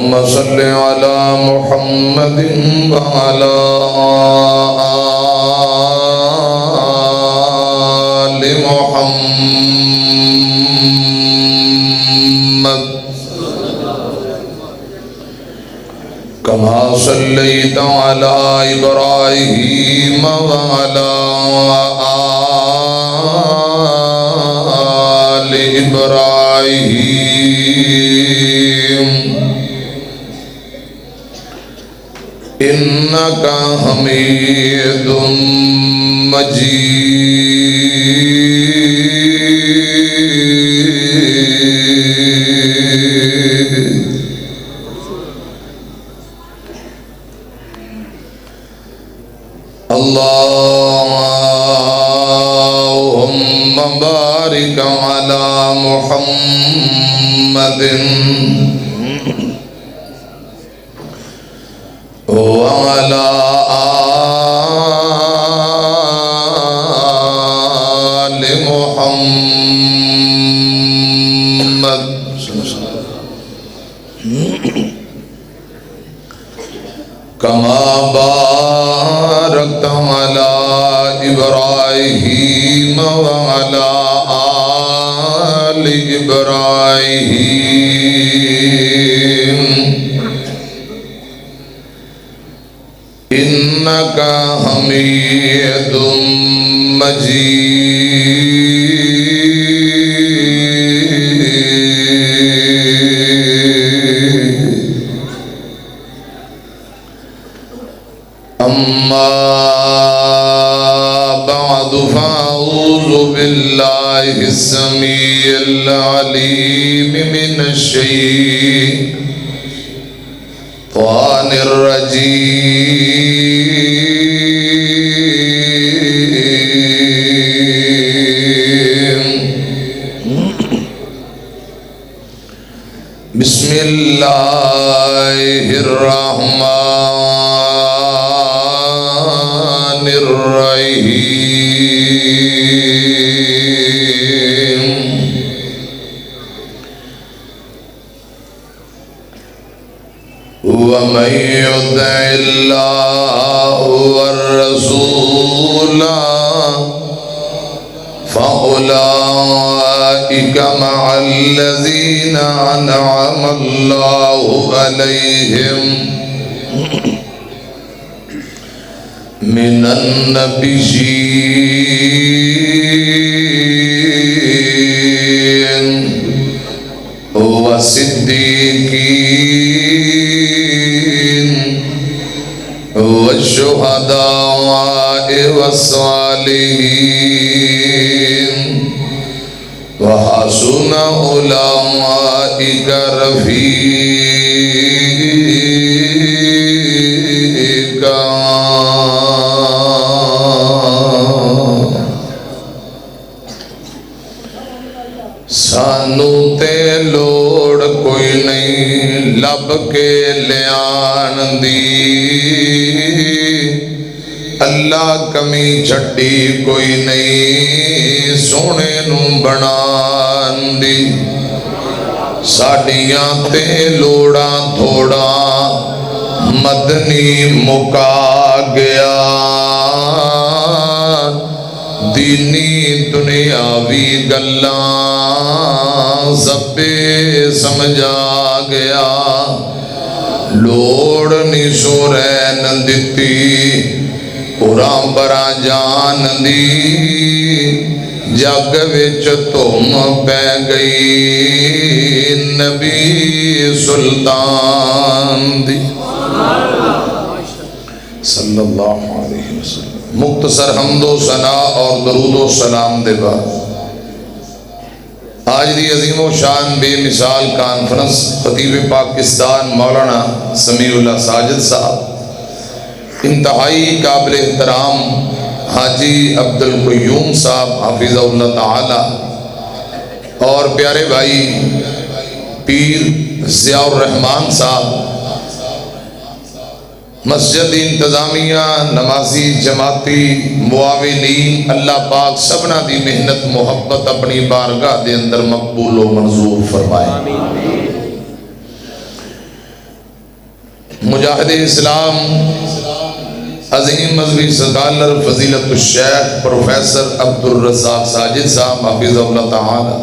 اللهم صل على محمد وعلى آل محمد كما صليت على إبراهيم وعلى آل إبراهيم إنك حميد مجيد اللهم بارك على محمد وعلى آل محمد كما باركت على إبراهيم وعلى آل إبراهيم إنك حميد مجيد أما بعد فأعوذ بالله السميع العليم من الشيطان الرجيم بسم الله الرحمن الرحيم ومن يطع الله والرسول فأولئك مع الذين أنعم الله عليهم من النبيين والصديقين والشهداء والصالحين وحسن أولئك رفيقا سانو تے لوڑ کوئی نہیں لب کے لیان دی اللہ کمی چھٹی کوئی نہیں سونے نو بنان دی ساڑیاں تے لوڑا تھوڑا مدنی مکا گیا دینی دنیاوی گلاں سبے سمجھا گیا لوڑ نی سورین دیتی قرآن برا جان دی جگ وچ تم پہ گئی نبی سلطان دی صلی اللہ علیہ وسلم مختصر حمد و ثنا اور درود و سلام دے بعد آج دی عظیم و شان بے مثال کانفرنس خطیب پاکستان مولانا سمیع اللہ ساجد صاحب انتہائی قابل احترام حاجی عبدالقیوم صاحب حافظہ اللہ تعالی اور پیارے بھائی پیر ضیاء الرحمن صاحب مسجد انتظامیہ نمازی جماعتی معاونین اللہ پاک سبنا دی محنت محبت اپنی بارگاہ دے اندر مقبول و منظور فرمائے مجاہد اسلام، عظیم مذہبی اسکالر فضیلت الشیخ پروفیسر عبدالرزاق ساجد صاحب حفظہ اللہ تعالی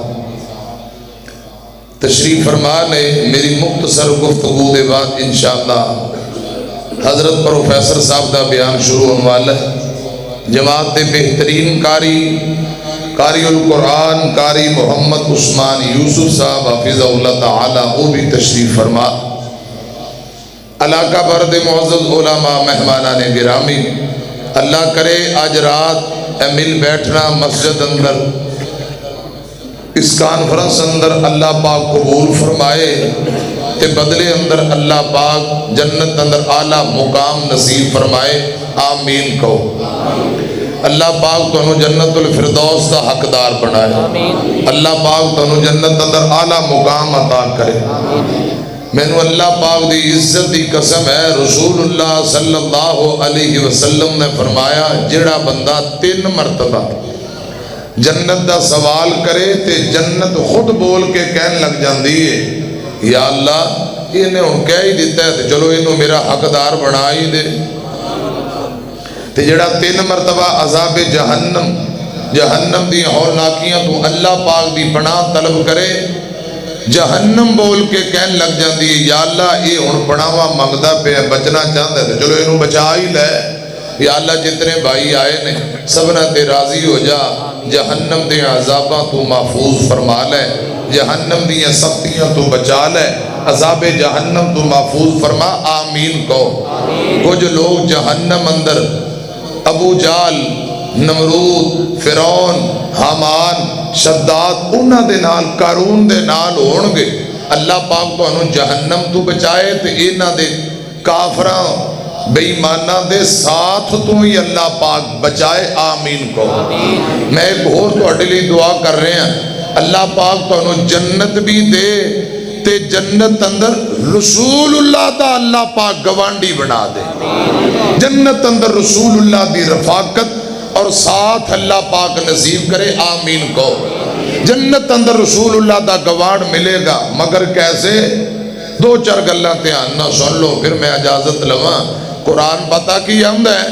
تشریف فرما نے میری مختصر گفتگو دے بعد انشاءاللہ حضرت پروفیسر صاحب دا بیان شروع ہونے والا ہے۔ جماعت دے بہترین قاری القرآن قاری محمد عثمان یوسف صاحب حفظہ اللہ تعالی وہ بھی تشریف فرما، علاقہ برد معزز علماء مہمانان گرامی، اللہ کرے آج رات مل بیٹھنا مسجد اندر اس کانفرنس اندر اللہ پاک قبول فرمائے تے بدلے اندر اللہ پاک جنت اندر اعلیٰ مقام نصیب فرمائے، آمین کہو۔ اللہ پاک تو جنت الفردوس دا حقدار بنائے، اللہ پاک تو جنت اندر اعلیٰ مقام عطا کرے۔ میں نے اللہ پاک دی عزت دی قسم ہے، رسول اللہ صلی اللہ علیہ وسلم نے فرمایا جڑا بندہ 3 مرتبہ جنت دا سوال کرے تے جنت خود بول کے کہن لگ جاندی ہے یا اللہ یہ نے ہن کہہ ہی دیتا ہے تے چلو انہوں میرا حقدار بنا ہی دے۔ تے جڑا 3 مرتبہ عذاب جہنم دی ہولناکیاں تو اللہ پاک دی پناہ طلب کرے، جہنم بول کے کہن لگ جاندی ہے یا اللہ یہ ہن پناہواں منگدا پیا بچنا چاہتا ہے تے چلو انہوں بچا ہی لے۔ یا اللہ جتنے بھائی آئے نے سبنا تے راضی ہو جا، جہنم دے عذاباں تو محفوظ فرما لے، جہنم دی سختیاں تو بچا لے، عذاب جہنم تو محفوظ فرما، آمین کہو۔ کچھ لوگ جہنم اندر ابو جال، نمرود، فرعون، حامان، شداد انہاں دے نال قارون دے نال ہون گے، اللہ پاک تو انہوں جہنم تو بچائے تے انہاں دے کافراں بے ایمانہ دے ساتھ تو ہی اللہ پاک بچائے، آمین کہو۔ میں ایک اور تو اڈلی دعا کر رہے ہیں، اللہ پاک تو انہوں جنت بھی دے تے جنت اندر رسول اللہ دا اللہ پاک گوانڈی بنا دے، جنت اندر رسول اللہ دی رفاقت اور ساتھ اللہ پاک نصیب کرے، آمین کہو۔ جنت اندر رسول اللہ دا گوانڈ ملے گا، مگر کیسے؟ 2-4 گلاں دھیان نہ سن لو پھر میں اجازت لواں۔ قرآن پتہ کی حمد ہے،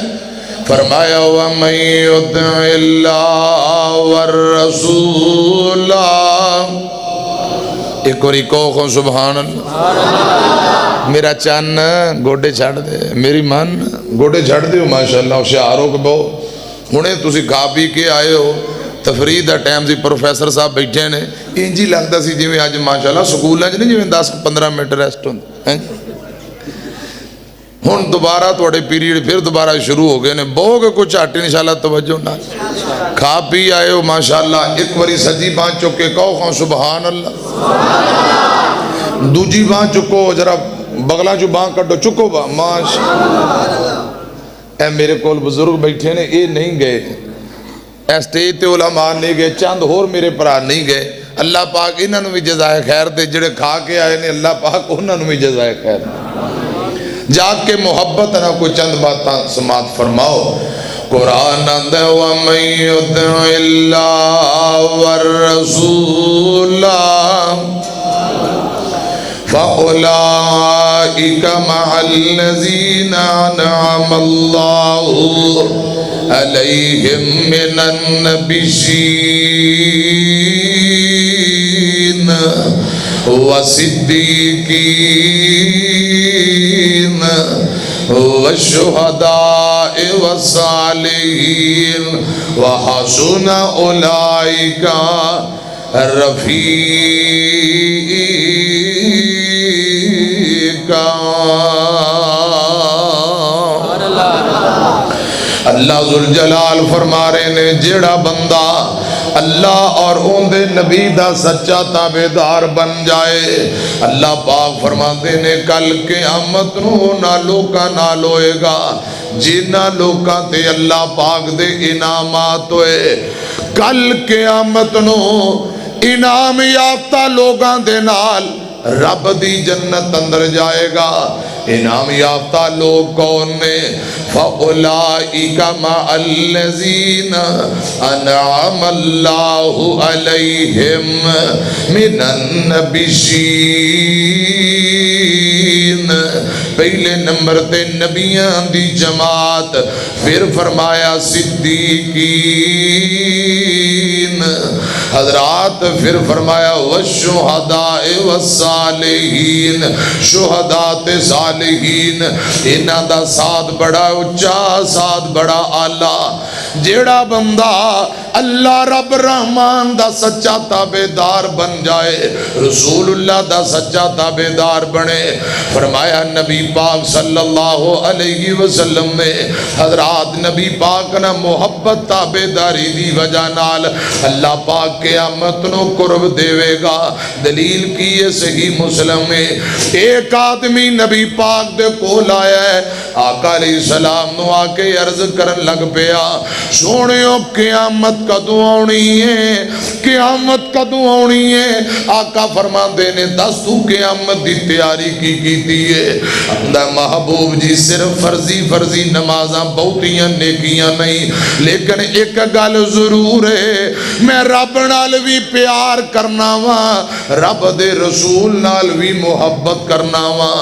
فرمایا وَمَن يُطِعِ اللَّهَ وَالرَّسُولَ، ایک اور کہو سبحان اللہ۔ میرا چان گوڑے چھڑ دے، میری مان گوڑے چھڑ دے، ماشاءاللہ ہوشیارو کہ بہو ہنے تسی کھا پی کے آئے ہو، تفریح دا ٹائم سی، پروفیسر صاحب بیٹھے نے، انجی لگتا سی جی میں آج ماشاءاللہ سکولیں نہیں جی میں 10-15 منٹ ریسٹ ہوندے ہیں، ہن دوبارہ توڑے پیریڈ پھر دوبارہ شروع ہو گئے نے، بہو کے کچھ آٹے انشاءاللہ توجہ نہ کھا پی آئے ہو ماشاءاللہ، ایک وری سجی بان چکے کہو سبحان اللہ، دوجی بان چکو ذرا بغلا جو بان کٹو چکو با ماشاءاللہ۔ اے میرے کول بزرگ بیٹھے نے، اے نہیں گئے اے سٹیج تے علماء نہیں گئے، چاند اور میرے پرا نہیں گئے، اللہ پاک انہوں نے بھی جزائے خیر دے، جڑے کھا کے آئے نے اللہ پاک انہوں نے بھی جزائے خیر دے۔ جاگ کے محبت نہ کوئی چند باتاں سماعت فرماؤ۔ قرآن اندے وَمَن يُطِعِ اللَّهَ وَالرَّسُولَ فَأُولَئِكَ مَعَ الَّذِينَ أَنْعَمَ اللَّهُ عَلَيْهِم مِّنَ النَّبِيِّينَ وَالصِّدِّيقِينَ وَالشُّهَدَاءِ وَالصَّالِحِينَ وَحَسُنَ أُولَئِكَ رفیقا۔ اللہ ذوالجلال فرما رہے نے جیڑا بندہ اللہ اور اون دے نبی دا سچا تابعدار بن جائے، اللہ پاک فرماتے نے کل قیامت نو نہ لوکا نہ لوئے گا جنہ لوکاں تے اللہ پاک دے انعامات ہوئے، کل قیامت نو انعام یافتہ لوگاں دے نال رب دی جنت اندر جائے گا۔ انعام یافتہ لوگ کون نے؟ فَأُولَئِكَ مَعَ الَّذِينَ أَنْعَمَ اللَّهُ عَلَيْهِمْ مِنَ النَّبِيِّينَ پہلے نمبر تے نبیاں دی جماعت، پھر فرمایا صدیقین حضرات، پھر فرمایا والشہداء والصالحین، شہداء تے صالحین، انہاں دا ساتھ بڑا اچا، ساتھ بڑا آلہ۔ جیڑا بندہ اللہ رب رحمان دا سچا تابعدار بن جائے، رسول اللہ دا سچا تابعدار بنے، فرمایا نبی پاک صلی اللہ علیہ وسلم نے حضرات نبی پاک نہ محبت تابعداری دی وجہ نال اللہ پاک قیامت نو قرب دے گا۔ دلیل کی ہے صحیح مسلم میں، ایک آدمی نبی پاک دے کول آیا ہے، آقا علیہ السلام نو آ کے عرض کرن لگ پیا، سونیو قیامت کدوں آنی ہے، قیامت کدوں آنی ہے؟ آقا فرماندے نے دس تو قیامت دی تیاری کی کیتی ہے؟ اندہ محبوب جی صرف فرضی نمازاں بہتیاں نیکیاں نہیں، لیکن ایک گل ضرور ہے، میں رب نال بھی پیار کرنا وا، رب دے رسول نال بھی محبت کرنا وا۔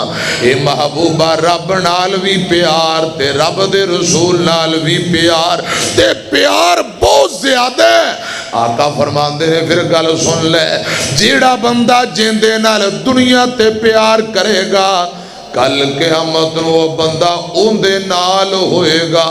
اے محبوبہ رب نال بھی پیار تے رب دے رسول نال بھی پیار تے پیار بہت زیادہ ہے۔ آقا فرماندے نے پھر گل سن لے، جیڑا بندہ جیندے نال دنیا تے پیار کرے گا، کل قیامت نو وہ بندہ اوندے نال ہوئے گا۔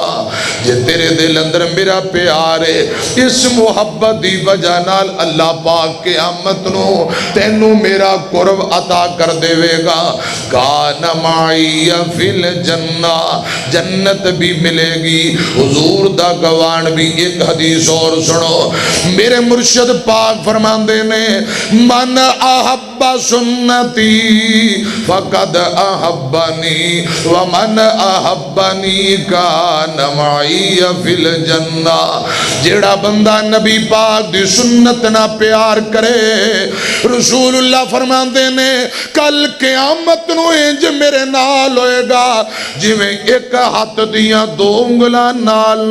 جے تیرے دل اندر میرا پیار ہے، اس محبت دی وجہ نال اللہ پاک قیامت نو تینو میرا قرب عطا کر دے گا۔ کان معی فی الجنہ، جنت بھی ملے گی۔ حضور دا گوان بھی ایک حدیث اور سنو، میرے مرشد پاک فرماندے نے من احب سنتی فقد احبنی ومن احبنی کان معی فی الجنہ۔ جیڑا بندہ نبی پاک دی سنت نہ پیار کرے، رسول اللہ فرماندے نے کل قیامت نو انج میرے نال ہوئے گا جی میں ایک ہاتھ دیاں دو انگلاں نال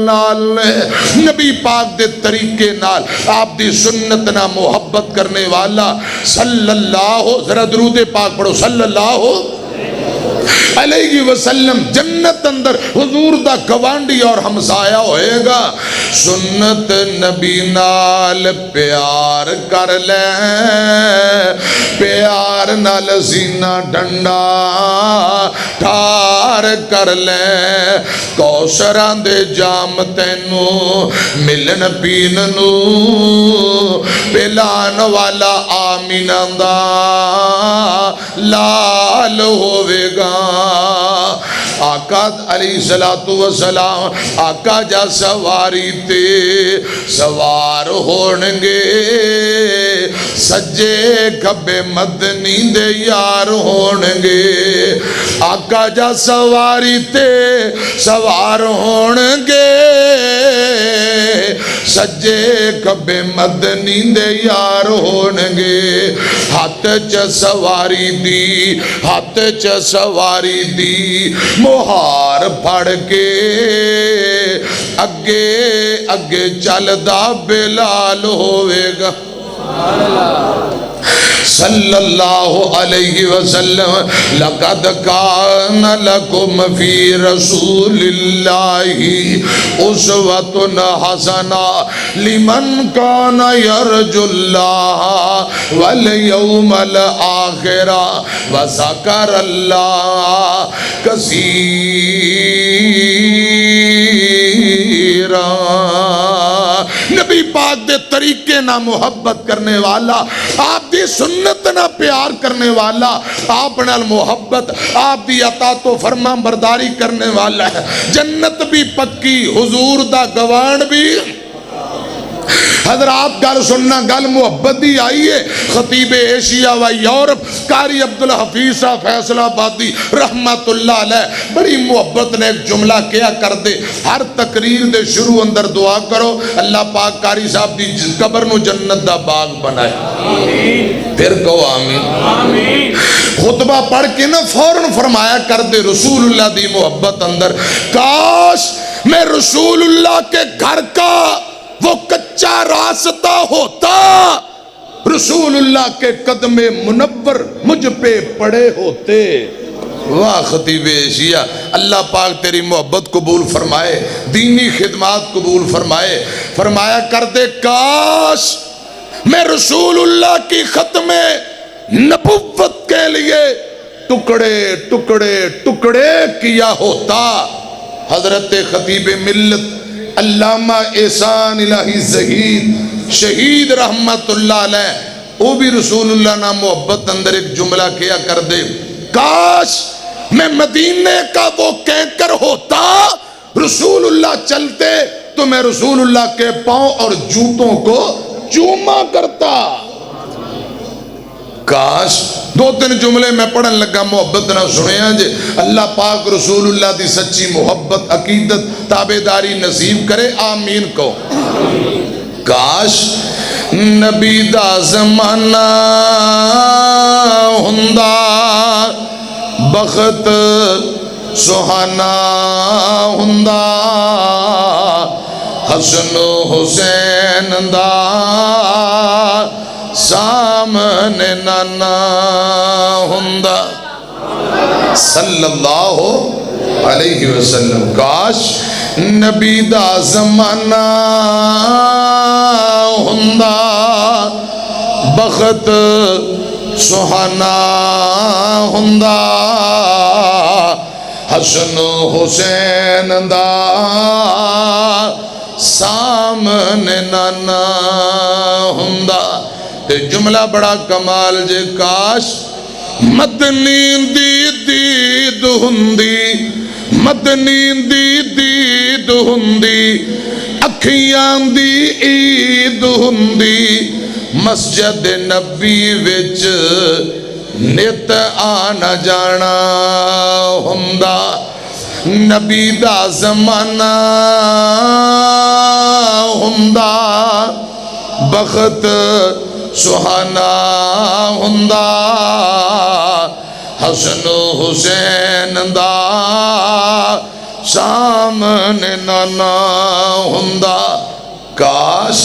نبی پاک دے طریقے نال آپ دی سنت نہ محبت کرنے والا صلی اللہ، ذرا درود پاک پڑھو، صلی اللہ علیہ وسلم جنت اندر حضور دا گوانڈی اور ہمسایہ ہوئے گا۔ سنت نبی نال پیار کر لے، پیار نال سینہ ڈنڈا ٹھار کر لے، کوثراں دے جام تینو ملن پیننو پلان والا آمینہ دا لال ہوئے گا۔ آقا علیہ السلام آقا جا سواری تے سوار ہونگے، سجے کھبے مدنی دے یار ہونگے۔ آقا جا سواری تے سوار ہونگے، سجے کھبے مدنی دے یار ہونگے۔ ہاتھ چ سواری دی، ہاتھ چ سواری دی، مہار پھڑ کے اگے اگے چلدا بلال ہوئے گا صلی اللہ علیہ وسلم۔ لقد کان لکم فی رسول اللہ اسوۃ حسنہ لمن کان یرجو اللہ والیوم الآخر وذکر اللہ کثیرا۔ نبی پاک دے طریقے نہ محبت کرنے والا، آپ دی سنت نہ پیار کرنے والا، آپ نال محبت، آپ دی اطاعت و فرما برداری کرنے والا ہے، جنت بھی پکی، حضور دا گوان بھی۔ حضرات گل سننا، گل محبت دی آئی ہے۔ خطیب ایشیا و یورپ قاری عبدالحفیظ صاحب فیصل آبادی رحمت اللہ علیہ بڑی محبت نے ایک جملہ کیا کر دے، ہر تقریر دے شروع اندر دعا کرو اللہ پاک قاری صاحب دی قبر نو جنت دا باغ بنائے، پھر کہو آمین۔ خطبہ پڑھ کے نہ فوراً فرمایا کر دے رسول اللہ دی محبت اندر، کاش میں رسول اللہ کے گھر کا وہ کچا راستہ ہوتا، رسول اللہ کے قدم منور مجھ پہ پڑے ہوتے۔ واہ خطیب ایشیا، اللہ پاک تیری محبت قبول فرمائے، دینی خدمات قبول فرمائے۔ فرمایا کرتے کاش میں رسول اللہ کی ختم نبوت کے لیے ٹکڑے ٹکڑے ٹکڑے کیا ہوتا۔ حضرت خطیب ملت علامہ احسان الہی زہید شہید رحمت اللہ علیہ، وہ بھی رسول اللہ نہ محبت اندر ایک جملہ کیا کر دے، کاش میں مدینے کا وہ کینکر ہوتا، رسول اللہ چلتے تو میں رسول اللہ کے پاؤں اور جوتوں کو چوما کرتا۔ کاش دو تین جملے میں پڑھن لگا محبت نہ سنے جے، اللہ پاک رسول اللہ دی سچی محبت عقیدت تابعداری نصیب کرے، آمین کو۔ کاش نبی دا زمانہ ہندا بخت سہانا ہندا، حسن و حسین دا سامنے نانا ہندا صلی اللہ علیہ وسلم۔ کاش نبی دا زمانہ ہندا بخت سہانا ہندا، حسن و حسین دا سامنے نانا ہندا۔ تے جملہ بڑا کمال جے، کاش مدنی دی دید ہندی، مدنی دی دید ہندی، اکھیاں دی عید ہندی، مسجد نبی وچ نت آنا جانا ہندا۔ نبی دا زمانہ ہندا بخت سہانا ہندا، حسن و حسین دا سامنے نانا ہندا۔ کاش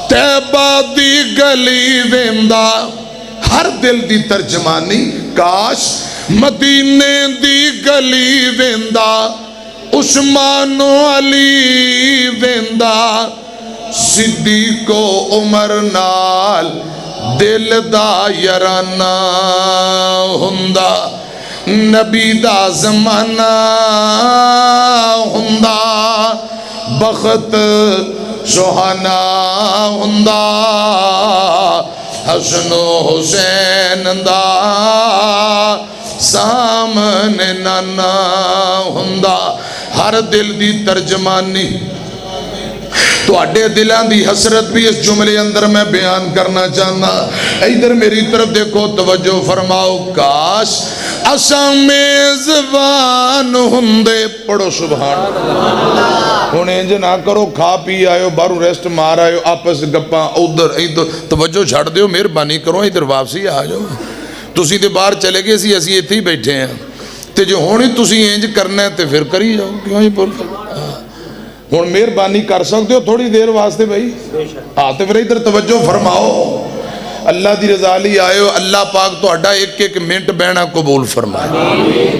طیبہ دی گلی ویندا، ہر دل دی ترجمانی، کاش مدینے دی گلی ویندا، عثمان و علی ویندا، صدیق و عمر نال دل دا یارانہ ہندا۔ نبی دا زمانہ ہندا بخت سہانا ہندا، حسن و حسین دا سامنے نانا ہندا۔ ہر دل دی ترجمانی تو اڈے دلان دی حسرت بھی اس جملے اندر میں بیان کرنا چاہنا۔ ادھر میری طرف دیکھو، توجہ فرماؤ، کاش اساں میزبان ہندے، پڑھو سبحان اللہ۔ ہن انج نہ کرو کھا پی آئے باہروں ریسٹ مار آئے آپس گپاں ادھر ادھر، توجہ چھڑ دیو، مہربانی کرو ادھر واپسی آ جاؤ۔ تسی تے باہر چلے گئے سی، اسی ایتھے ہی بیٹھے ہیں تے جو ہونی تسی انج کرنا ہے تے پھر کری جاؤ، کیوں ہی بول ہوں مہربانی کر سکتے ہو تھوڑی دیر واسطے بھائی؟ ہاں تو پھر ادھر توجہ فرماؤ، اللہ دی رضا لی آئے ہو، اللہ پاک تو اڈا ایک ایک منٹ بہنا قبول فرمائے۔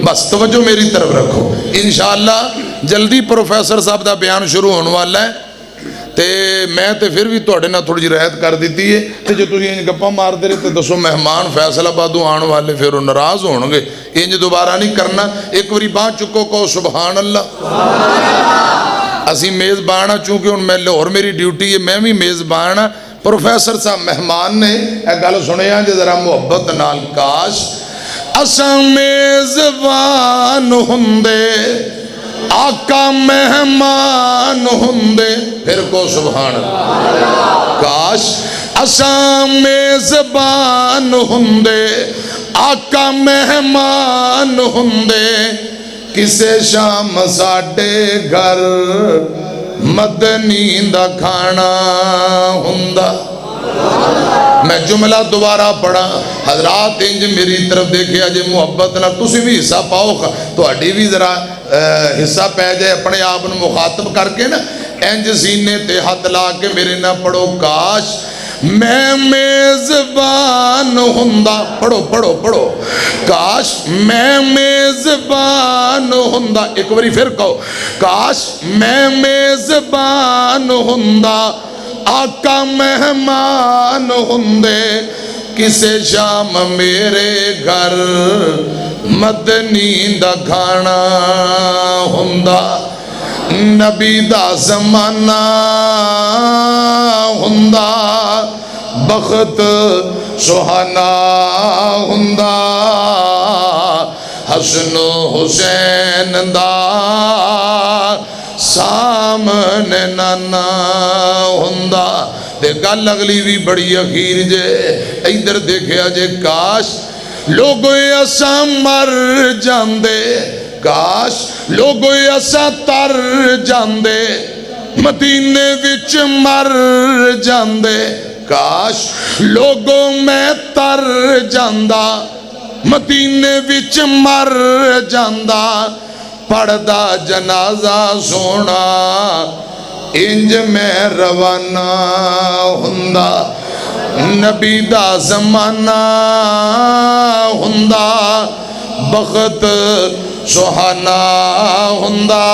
بس توجہ میری طرف رکھو، انشاءاللہ جلدی پروفیسر صاحب دا بیان شروع ہونے والا ہے تے میں تے پھر بھی توڑے نہ تھوڑی جی رعایت کر دیتی ہے تے جو تسی انج گپا مار دے رہے تے دسو مہمان فیصل آبادوں آنے والے پھر وہ ناراض ہوں گے، انج دوبارہ نہیں کرنا۔ ایک باری بان چکو کہو سبحان اللہ۔ اسی میزبان چونکہ ان میں لاہور میری ڈیوٹی ہے، میں بھی میزبان، پروفیسر صاحب مہمان نے ایک گل سنیا جے ذرا محبت نال، کاش اساں میزبان ہندے آقا مہمان ہندے، پھر کو سبحان اللہ۔ کاش اساں میزبان ہندے آقا مہمان ہندے، کسے شام ساڈے گھر مدنی دا کھانا ہندا۔ میں جملہ دوبارہ پڑھا، حضرات انج میری طرف دیکھے آجے محبت نہ تسی بھی حصہ پاؤ، تو اڈی بھی ذرا حصہ پہ جائے اپنے آپ نے مخاطب کر کے نا، انج سینے تے ہاتھ لا کے میرے نہ پڑھو، کاش میں میزبان ہوندا، پڑھو پڑھو پڑھو، کاش میں میزبان ہوندا، ایک باری پھر کہو، کاش میں میزبان ہوندا، آقا مہمان ہوندے، کسے شام میرے گھر مدنی دا کھانا ہوندا، نبی دا زمانہ ہوندا، بخت سہانا ہوندا، حسن و حسین دا سامنے نانا ہوندا۔ تے گل اگلی بھی بڑی اخیر جے، ادھر دیکھیا جے، کاش لوگوں ایسا مر جاندے، کاش لوگوں ایسا تر جاندے، مدینے وچ مر جاندے، کاش لوگوں میں تر جاندہ، مدینے وچ مر جاندہ، پڑھدا جنازہ سونا انج میں روانہ ہوندا، نبی دا زمانہ ہوندا، بخت سہانا ہوندا،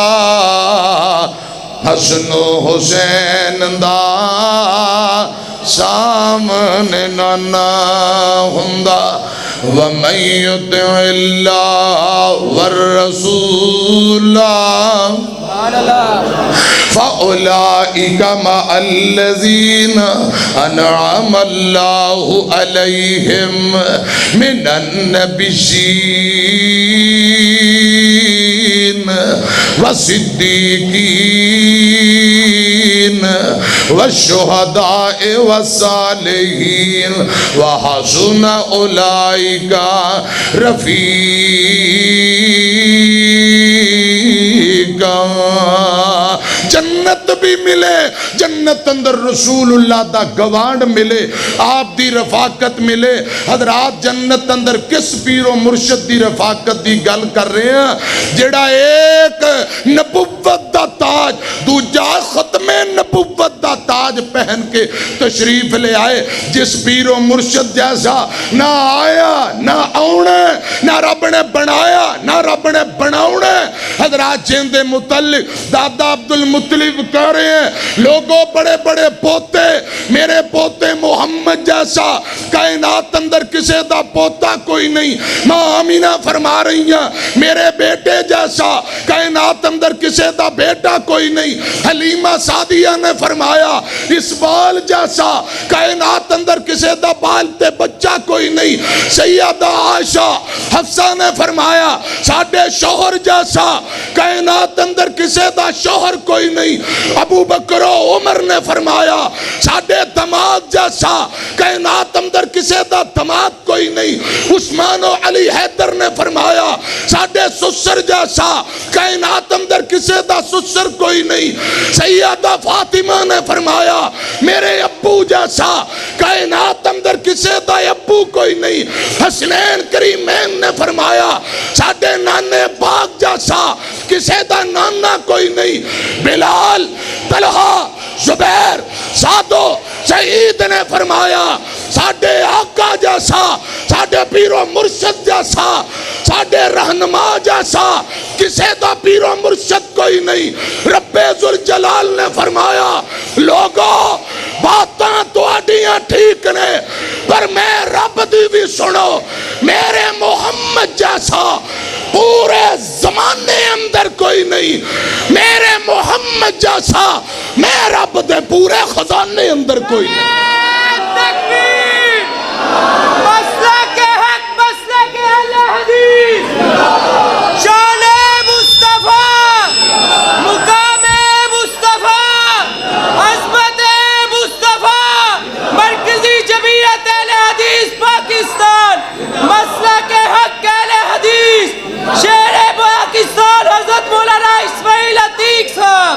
حسن و حسین دا سامنے نانا ہوندا۔ وَمَن يُطِعِ اللَّهَ وَالرَّسُولَ فَأُولَئِكَ مَعَ الَّذِينَ أَنْعَمَ اللَّهُ عَلَيْهِمْ مِنَ النَّبِيِّينَ وَالصِّدِّيقِينَ وَالشُّهَدَاءِ وَالصَّالِحِينَ وَحَسُنَ أُولَئِكَ رفیقا۔ جنت بھی ملے، جنت اندر رسول اللہ دا گوانڈ ملے، آپ دی رفاقت ملے۔ حضرات جنت اندر کس پیر و مرشد دی رفاقت دی گل کر رہے ہیں؟ جڑا ایک نبوت دا تاج، دوجا ختم نبوت دا تاج پہن کے تشریف لے آئے، جس پیر و مرشد جیسا نہ آیا نہ آونا، نہ رب نے بنایا نہ رب نے بناونا۔ حضرات جن دے متعلق دادا عبدالمطلب کہہ رہے ہیں، لوگوں بڑے بڑے پوتے، میرے پوتے محمد جیسا کائنات اندر کسے دا پوتا کوئی نہیں۔ ماں آمینہ فرما رہی ہیں، میرے بیٹے جیسا کائنات اندر کسے دا بیٹا کوئی نہیں۔ حلیمہ سعدیہ نے فرمایا، اس بال جیسا کائنات اندر کسے دا بال تے بچہ کوئی نہیں۔ سیدہ عائشہ حفصہ نے فرمایا، ساڑھے شوہر جیسا کائنات اندر کسے دا شوہر کوئی نہیں۔ ابو بکر و عمر نے فرمایا، ساڑھے دماد جیسا کائنات اندر کسے دا دماد کوئی نہیں۔ عثمان و علی حیدر نے فرمایا، ساڑھے سسر جیسا کائنات اندر کسے دا سسر کوئی نہیں۔ سیدہ فاطمہ نے فرمایا، میرے ابو جیسا کائنات اندر کسے دا ابو کوئی نہیں۔ حسنین کریمین نے فرمایا، ساڑھے نانے باغ جیسا کسے دا نانا کوئی نہیں۔ بلال، طلحہ، زبیر، سعد و سعید نے فرمایا، ساڑھے آقا جیسا، ساڑھے پیر و مرشد جیسا، ساڑھے رہنما جیسا کسے دا پیر و مرشد کوئی نہیں۔ رب ذوالجلال نے فرمایا، لوگوں باتاں تو اڈیاں ٹھیک نے، پر میں رب دی بھی سنو، میرے محمد جیسا پورے زمانے اندر کوئی نہیں، میرے محمد جیسا میں رب دے پورے خزانے اندر کوئی نہیں۔ تکبیر! مسلک حق، مسلک اہل حدیث، شان مصطفیٰ، مقام مصطفیٰ، عظمت مصطفیٰ، مرکزی جمعیت اہل حدیث پاکستان، مسلک حق اہل حدیث، شیر پاکستان حضرت مولانا اسماعیل عتیق صاحب۔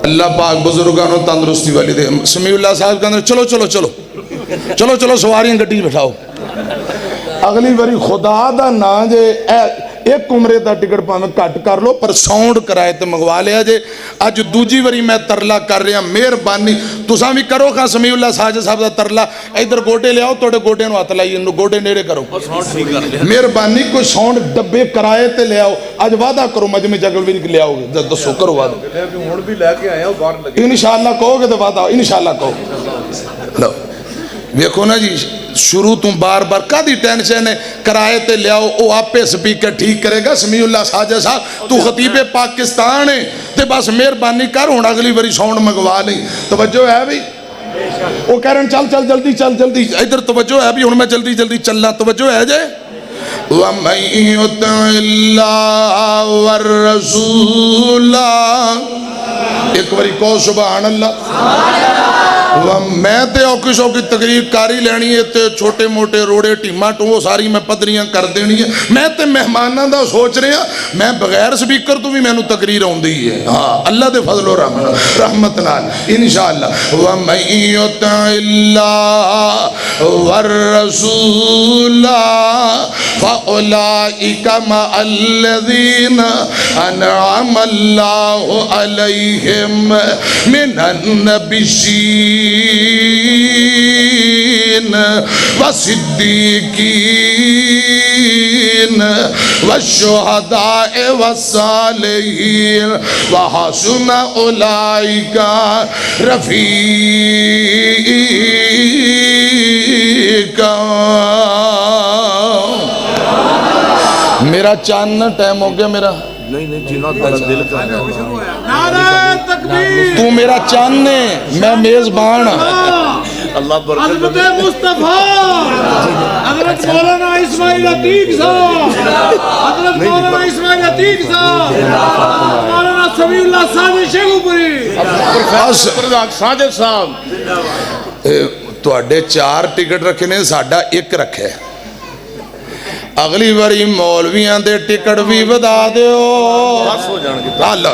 اللہ پاک بزرگانوں تندرستی والی دے۔ سمیع اللہ صاحب کہنے چلو چلو چلو چلو چلو سواریاں گڈی بٹھاؤ۔ اگلی باری خدا دا نا جے ایک عمرے دا ٹکٹ پاویں گھٹ کر لو پر ساؤنڈ کرائے تے منگوا لیا جے اج دوجی واری میں ترلا کر رہا مہربانی تساں بھی کرو خاں سمیع اللہ ساجد صاحب دا ترلا ادھر گوٹے لے آؤ تواڈے گوٹے نوں ہاتھ لائی گوٹے نیڑے کرو مہربانی کوئی ساؤنڈ ڈبے کرائے تے لے آؤ اج وعدہ کرو مجمع جگل بھی لے آؤ گے دسو کرو وعدہ ہن بھی لے کے آئے ہو باہر لگے انشاءاللہ کہو گے تو وعدہ انشاءاللہ کہو لو ویکھو نا جی شروع تو بار بار کدی ٹینشن ہے کرائے تے لیاؤ او آپے سپیکر ٹھیک کرے گا سمیع اللہ ساجد صاحب تو خطیب پاکستان ہے تے بس مہربانی کر ہن اگلی واری ساؤنڈ منگوا لیں توجہ ہے بھائی وہ کہہ رہے ہیں چل جلدی ادھر توجہ ہے بھی ہن میں جلدی چلنا توجہ ہے جے وَمَن يُطِعِ اللَّهَ وَالرَّسُولَ ایک باری کہو سبحان اللہ میں تے اوکی شوکی تقریر کاری لینی ہے تے چھوٹے موٹے روڑے ٹیمہ ٹو ساری میں پدریاں کر دینی ہے میں تے مہمانہ دا سوچ رہے ہیں میں بغیر سپیکر تو بھی میں نو تقریر ہوں دی ہے ہاں اللہ دے فضل و رحمت نال انشاءاللہ وَمَن يُطِعِ اللَّهَ وَالرَّسُولَ فَأُولَئِكَ مَعَ الَّذِينَ أَنْعَمَ اللَّهُ عَلَيْهِمْ مِنَ النَّبِيِّينَ والصديقين والشهداء والصالحين وحسن أولئك رفيقا میرا چاند ٹائم ہو گیا میرا نہیں جنہاں تیرا دل کا نعرہ تکبیر تو میرا چاند ہے میں میزبان اللہ برکت حضرت مصطفیٰ حضرت مولانا اسماعیل عتیق صاحب حضرت مولانا اسماعیل عتیق صاحب حضرت مولانا سمیع اللہ ساجد شیخوپوری ساجد صاحب تواڈے 4 ٹکٹ رکھے نے ساڈا ایک رکھے اگلی باری مولویاں دے ٹکٹ بھی بدا دیو بس ہو جان گے اللہ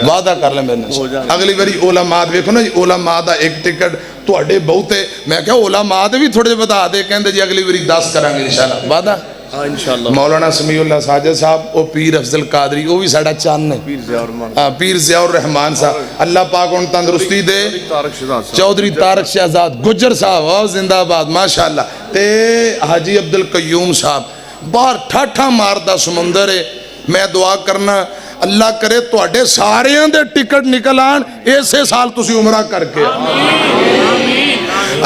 وعدہ کر لیں میں نے اگلی باری علماء دیکھو نا جی علماء دا ایک ٹکٹ تواڈے بہتے میں کہا علماء دے بھی تھوڑے بتا دے کہندے جی اگلی باری 10 کریں گے انشاءاللہ وعدہ انشاءاللہ مولانا سمیع اللہ ساجد صاحب او پیر افضل قادری وہ بھی ساڑا چاند ہے پیر ضیاء الرحمان صاحب اللہ پاک ان تندرستی دے چودھری طارق شہزاد گجر صاحب زندہ باد ماشاءاللہ تے حاجی عبدالقیوم صاحب باہر ٹھاٹھا ماردہ سمندر ہے میں دعا کرنا اللہ کرے تو اڈے سارے دے ٹکٹ نکل آن ایسے سال تسی عمرہ کر کے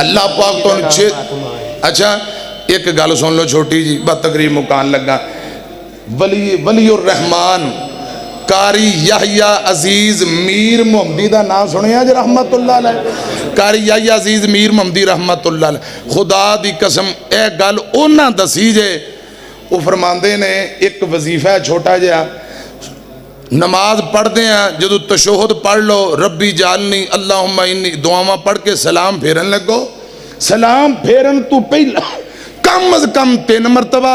اللہ پاک تو انچے اچھا ایک گل سن لو چھوٹی جی بات تقریب مکان لگا ولی الرحمن قاری یحییٰ عزیز میر محمدی دا نام سنے آج رحمت اللہ علیہ قاری یحییٰ عزیز میر محمدی رحمت اللہ علیہ خدا دی قسم اے گل اونا دسی جے وہ فرماندے نے ایک وظیفہ ہے چھوٹا جہا نماز پڑھ دیں جدو تشہد پڑھ لو ربی جالنی اللہم انی دعاواں پڑھ کے سلام پھیرن لگو سلام پھیرن تو پہلا کم از کم 3 مرتبہ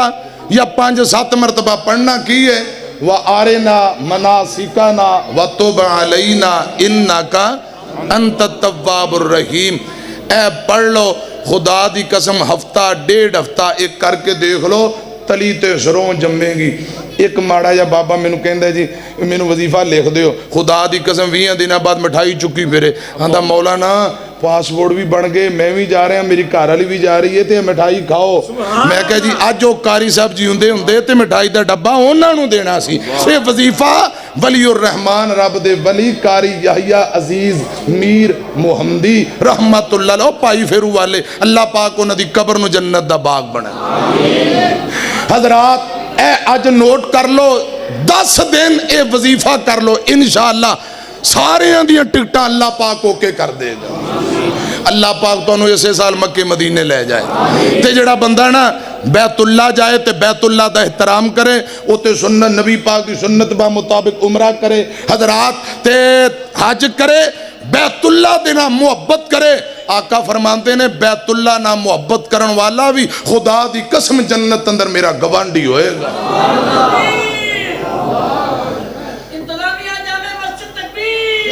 یا 5-7 مرتبہ پڑھنا کی ہے وَآرِنَا مَنَاسِكَنَا وَتُبْ عَلَيْنَا إِنَّكَ أَنْتَ التَّوَّابُ الرَّحِيمُ اے پڑھ لو خدا دی قسم ہفتہ 1.5 ہفتہ ایک کر کے دیکھ لو تلی تے سروں جمیں گی ایک ماڑا یا بابا میں نو کہندہ جی میں نو وظیفہ لکھ دیو خدا دی قسم 20 دن بعد مٹھائی چکی پھرے آندھا مولانا پاسپورٹ بھی بن گئے میں بھی جا رہے ہیں میری کار علی بھی جا رہی ہے تے مٹھائی کھاؤ میں کہا جی آج جو کاری صاحب جی ہندے تے مٹھائی دا ڈبا ہونا نو دینا سی یہ وظیفہ ولی الرحمن رب دے ولی قاری یحییٰ عزیز میر محمدی رحمت اللہ علیہ پائی پھیرو والے اللہ پاک انہوں دی قبر نو جنت دا باغ بنا حضرات اے آج نوٹ کر لو 10 دن اے وظیفہ کر لو انشاءاللہ سارے اندیاں ٹکٹاں اللہ پاک اوکے کر دے گا اللہ پاک تو انہوں اسے سال مکہ مدینے لے جائے تے جڑا بندہ نا بیت اللہ جائے تے بیت اللہ دا احترام کرے او تے سنت نبی پاک دی سنت با مطابق عمرہ کرے حضرات تے حج کرے بیت اللہ دینا محبت کرے آقا فرمانتے نے بیت اللہ نہ محبت کرن والا بھی خدا دی قسم جنت اندر میرا گوانڈی ہوئے گا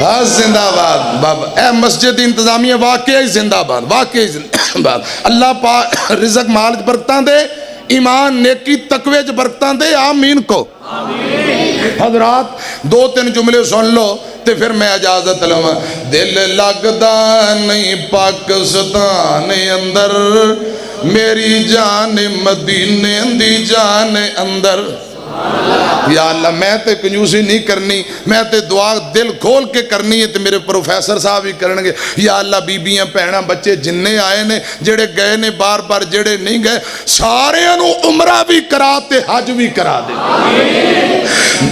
ہاں زندہ باد بابا اے مسجد انتظامیہ واقعی زندہ باد واقعی زندہ باد اللہ پاک رزق مال برکتاں دے ایمان نیکی تقوی برکتاں دے آمین کو حضرات 2-3 جملے سن لو تے پھر میں اجازت لوں. دل لگدا نہیں پاکستان اندر میری جان مدینے دی جان اندر. یا اللہ میں تے کنجوسی نہیں کرنی, میں تے دعا دل کھول کے کرنی ہے تے میرے پروفیسر صاحب ہی کرنگے. یا اللہ بیبیاں پہنا بچے جننے آئے نے جڑے گئے نے بار بار جڑے نہیں گئے سارے انہوں عمرہ بھی کرا تے حج بھی کرا دے.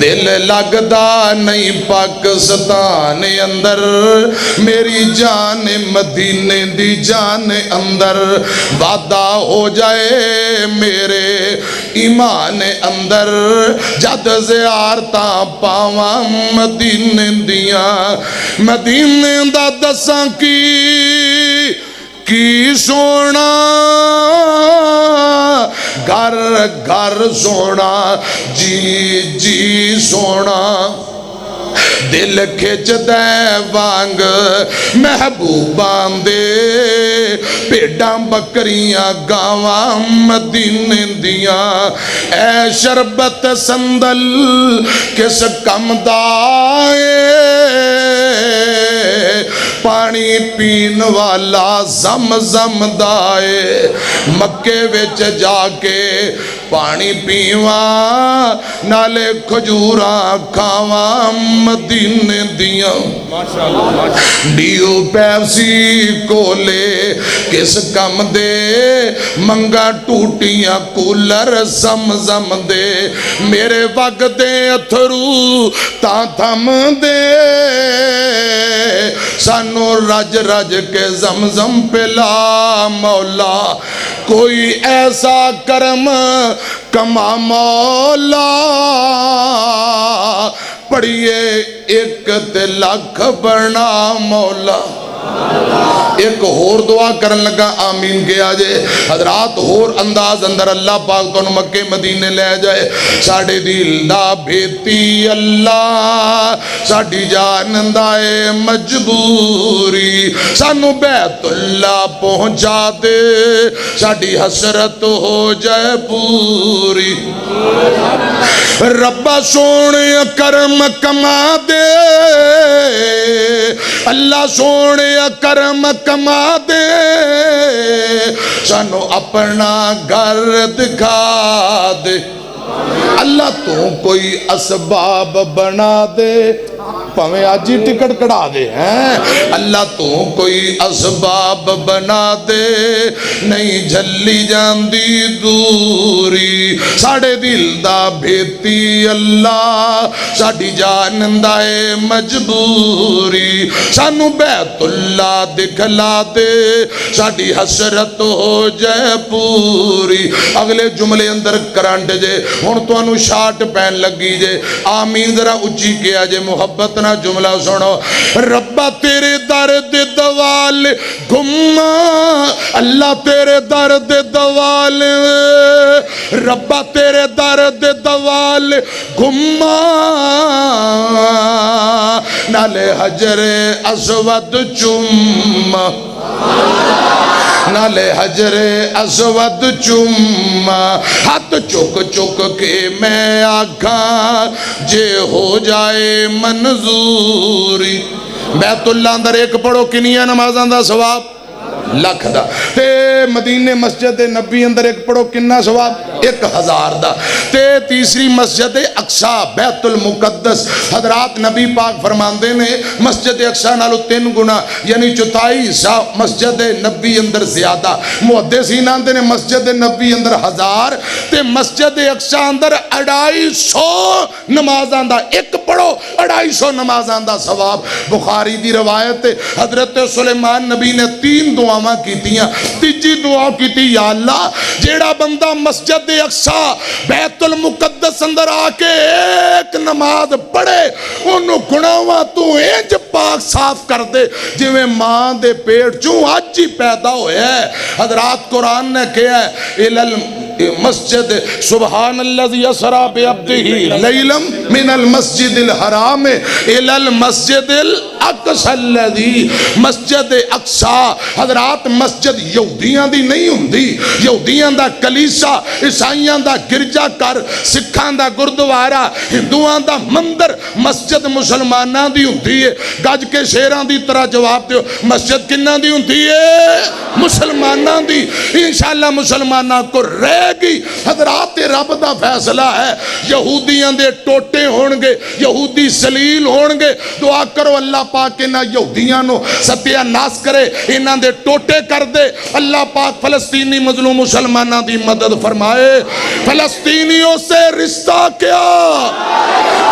دل لگدا نہیں پاکستان اندر میری جان مدینے دی جان اندر. وعدہ ہو جائے میرے ایمان اندر جد زیارتاں پاواں مدینے دیاں. مدینے دا دساں کی سونا گھر گھر سونا جی جی سونا. دل کھچ دے وانگ محبوباں دے پیڑاں بکریاں گاواں مدینے دیاں. اے شربت سندل کس کم دائے پانی پین والا زم زم دائے. مکے وچ جا کے پانی پیواں نالے کھجوراں کھاواں مدینے دیاں. ڈیو پیپسی کولے کس کم دے منگا ٹوٹیاں کولر زم زم دے. میرے وگ دے اتھرو تاں تھم دے سانو رج رج کے زمزم پلا مولا. کوئی ایسا کرم کما مولا پڑھئے ایک تے لاکھ بنا مولا. ایک ہور دعا کرن لگا آمین کے آجے. حضرات ہور انداز اندر اللہ پاک تو مکے مدینے لے جائے. ساڑھے دل دا بھیتی اللہ ساڑھی جان دائے مجبوری سانو بیت اللہ پہنچا دے ساڑھی حسرت ہو جائے پوری. ربا سونے کرم کما دے اللہ سونے کرم کما دے سانو اپنا گھر دکھا دے. اللہ تو کوئی اسباب بنا دے پہمیں آجی ٹکٹ کڑا دے ہیں. اللہ تو کوئی اسباب بنا دے نہیں جھلی جاندی دوری. ساڑھے دل دا بھیتی اللہ ساڑھی جانندائے مجبوری سانو بیت اللہ دکھلا دے ساڑھی حسرت ہو جائے پوری. اگلے جملے اندر کرانٹ جے ہون تو انو شاٹ پین لگی جے. آمین ذرا اچھی کیا جے محبت نہ جملہ سنو. ربا تیرے درد دوال گھما اللہ تیرے درد دوال ربا تیرے درد دوال گھما نالے حجر اسود چوما نالے حجر اسود چوما. ہاتھ چک چک کے میں آکھاں جے ہو جائے منظوری. بیت اللہ اندر ایک پڑھو کنیا نمازاں دا ثواب لکھ دا. تے مدینے مسجد نبی اندر ایک پڑھو کننا ثواب 1000 دا. تے تیسری مسجد اقصی بیت المقدس حضرات نبی پاک فرماندے نے مسجد اقصی نالو 3 گنا یعنی 44 مسجد نبی اندر زیادہ. محدثین آندے نے مسجد نبی اندر 1000 تے مسجد اقصی اندر 250 نمازاں دا. ایک پڑھو 250 نمازاں دا ثواب. بخاری دی روایت حضرت سلیمان نبی نے 3 دعا کیتیاں. تیجی دعا کیتی یا اللہ جیڑا بندہ مسجد اقصی بیت المقدس اندر آکے ایک نماز پڑھے انہوں گناہاں تو انج پاک صاف کر دے جویں ماں دے پیٹ چوں آج ہی پیدا ہوئے ہے. حضرات قرآن نے کہا ہے مسجد سبحان الذی اسری بعبدہ لیلا من المسجد الحرام الی المسجد الاقصى الذی مسجد اقصا حضرات مسجد یہودیاں دی نہیں ہوندی یہودیاں دا کلیسا عیسائیاں دا گرجا کر سکھاں دا گردوارا ہندوان دا مندر مسجد مسلماناں دی ہوندی ہے گج کے شیراں دی طرح جواب دیو مسجد کناں دی ہوندی ہے مسلماناں دی انشاءاللہ مسلماناں کو رہ گی حضرات رب دا فیصلہ ہے یہودیاں دے ٹوٹے ہونگے یہودی سلیل ہونگے دعا کرو اللہ پاک انہاں یہودیاں نو ستیہ ناس کرے انہاں دے ٹوٹے کر دے اللہ پاک فلسطینی مظلوم مسلمانہ دی مدد فرمائے فلسطینیوں سے رشتہ کیا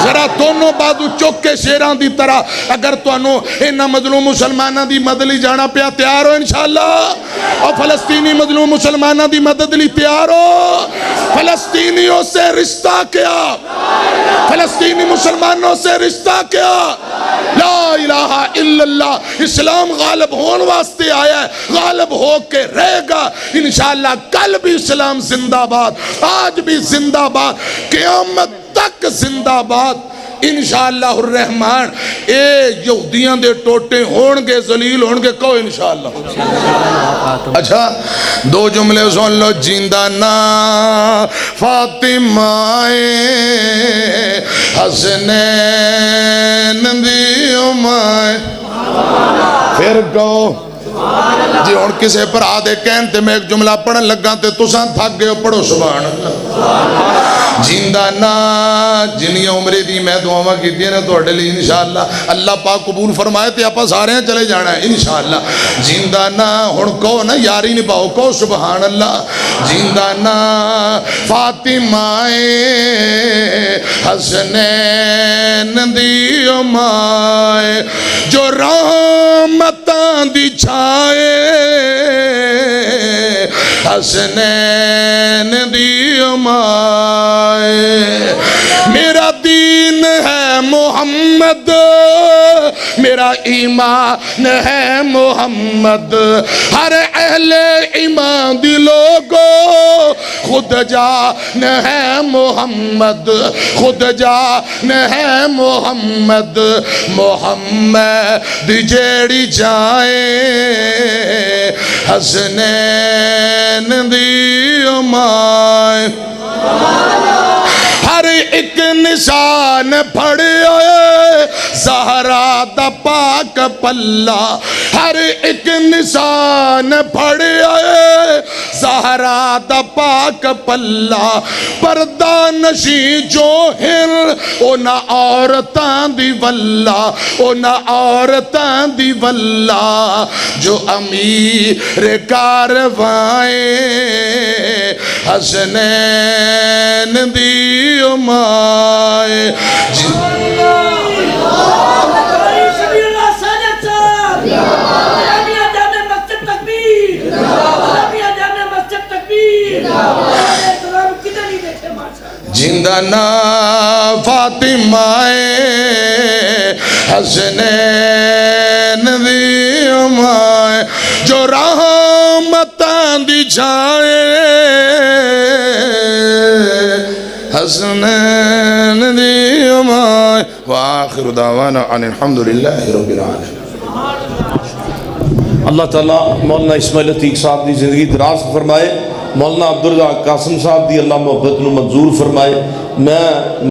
ذرا دونوں بازو چوک کے شیران دی طرح اگر تو انہوں انہاں مظلوم مسلمانہ دی مدد لی جانا پیا تیار ہو انشاءاللہ اور فلسطینی مظلوم مسلمانہ دی مدد لی تیار ہو فلسطینیوں سے رشتہ کیا فلسطینی مسلمانوں سے رشتہ کیا لا الہ الا اللہ اسلام غالب ہون واسطے آیا ہے غالب ہو کے رہے گا انشاءاللہ کل بھی اسلام زندہ باد آج بھی زندہ باد قیامت تک زندہ باد انشاءاللہ الرحمن اے یہودیاں دے ٹوٹے ہونگے ذلیل ہونگے کہو انشاءاللہ اچھا دو جملے سن لو جیندہ نا فاطمہ حسنین دی امائے پھر کہو جی ہون کسے پر آدھے کہنتے میں ایک جملہ پڑھن لگا تے تساں تھک گئے پڑھو سبحان اللہ جیندہ نا جنہی عمرے دی میں دعاواں کی دیئے نا تو اڈلی انشاءاللہ اللہ پاک قبول فرمائے تے آپا سارے ہیں چلے جانا ہے انشاءاللہ جیندہ نا ہون کہو نا یاری نہیں پاؤ کہو سبحان اللہ جیندہ نا فاطمہ حسنین دی امائے جو رحمتاں دی چھائے حسنین دی امائے میرا دین ہے محمد میرا ایمان ہے محمد ہر اہل ایمان دی لوگو خود جان ہے محمد خود جان ہے محمد محمد جیڑی جائے حسنین دی امائے ہر ایک نشان پھڑیا زہرا دا پاک پلہ ہر ایک نشان پھڑیا زہرا دا پاک پلہ پردہ نشی جو ہر اونا عورتان دی واللہ اونا عورتان دی واللہ جو امیر کاروائیں حسنین دی امائے جیندہ نا فاطمہ حسنین دی امائے جو رحمتان دی چھائے حسنین دی امائے وآخر دعوانا ان الحمدللہ رب العالمین اللہ تعالیٰ مولانا اسماعیل عتیق صاحب دی زندگی دراز فرمائے مولانا عبدالرزاق قاسم صاحب دی اللہ محبت نو منظور فرمائے میں